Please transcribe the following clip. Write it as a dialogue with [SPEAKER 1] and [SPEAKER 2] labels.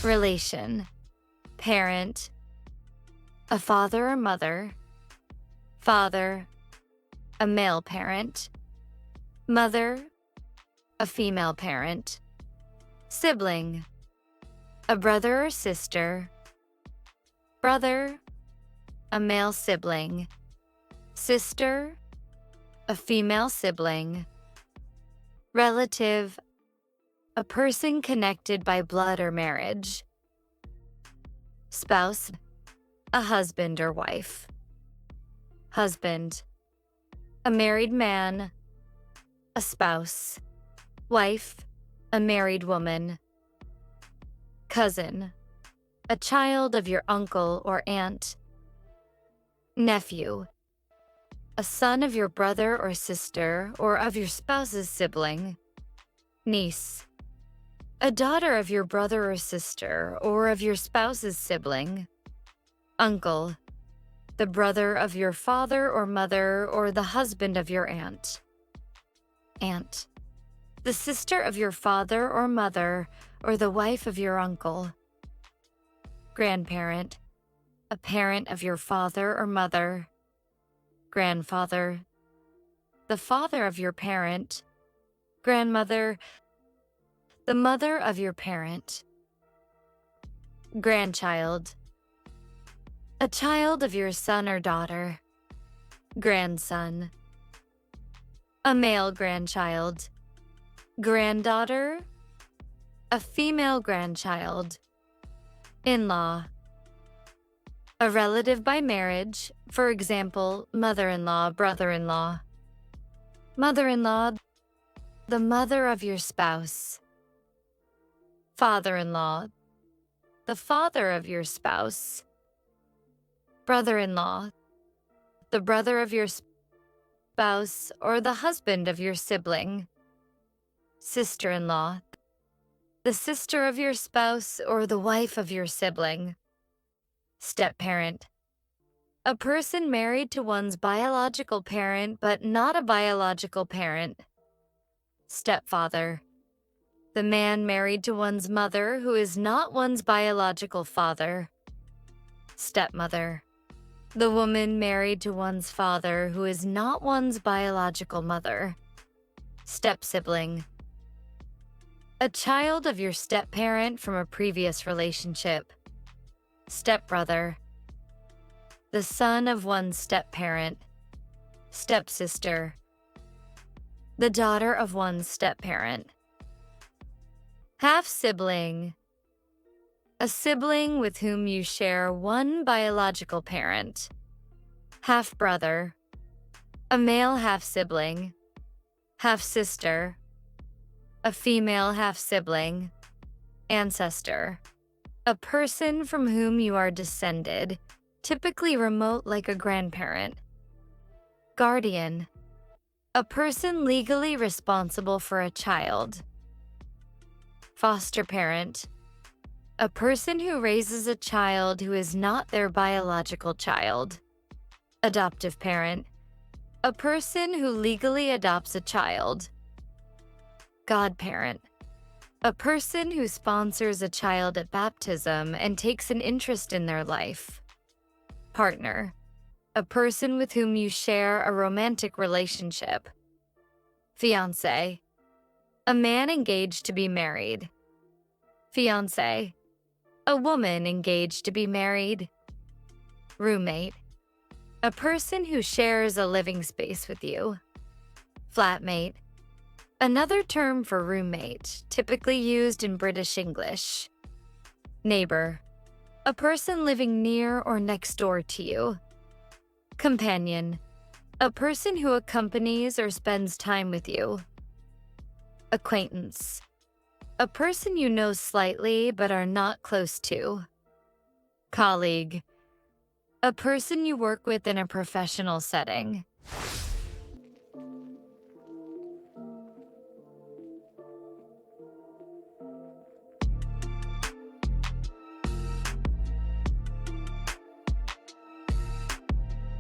[SPEAKER 1] Relation. Parent. A father or mother. Father. A male parent. Mother. A female parent. Sibling. A brother or sister. Brother. A male sibling. Sister. A female sibling. Relative. A person connected by blood or marriage. Spouse. A husband or wife. Husband. A married man. A spouse. Wife. A married woman. Cousin. A child of your uncle or aunt. Nephew. A son of your brother or sister or of your spouse's sibling. Niece. A daughter of your brother or sister or of your spouse's sibling. Uncle. The brother of your father or mother or the husband of your aunt. Aunt. The sister of your father or mother or the wife of your uncle. Grandparent. A parent of your father or mother. Grandfather. The father of your parent. Grandmother. The mother of your parent. Grandchild. A child of your son or daughter. Grandson. A male grandchild. Granddaughter. A female grandchild. In-law. A relative by marriage, for example, mother-in-law, brother-in-law. Mother-in-law. The mother of your spouse. Father-in-law. The father of your spouse. Brother-in-law. The brother of your spouse or the husband of your sibling. Sister-in-law. The sister of your spouse or the wife of your sibling. Step-parent. A person married to one's biological parent but not a biological parent. Stepfather. The man married to one's mother who is not one's biological father. Stepmother. The woman married to one's father who is not one's biological mother. Step-sibling. A child of your step-parent from a previous relationship. Stepbrother. The son of one's step-parent. Stepsister. The daughter of one's step-parent. Half-sibling. A sibling with whom you share one biological parent. Half-brother. A male half-sibling. Half-sister. A female half-sibling. Ancestor. A person from whom you are descended, typically remote like a grandparent. Guardian. A person legally responsible for a child. Foster parent. A person who raises a child who is not their biological child. Adoptive parent. A person who legally adopts a child. Godparent. A person who sponsors a child at baptism and takes an interest in their life. Partner. A person with whom you share a romantic relationship. Fiancé. A man engaged to be married. Fiancé. A woman engaged to be married. Roommate. A person who shares a living space with you. Flatmate. Another term for roommate, typically used in British English. Neighbor. A person living near or next door to you. Companion. A person who accompanies or spends time with you. Acquaintance. A person you know slightly but are not close to. Colleague. A person you work with in a professional setting.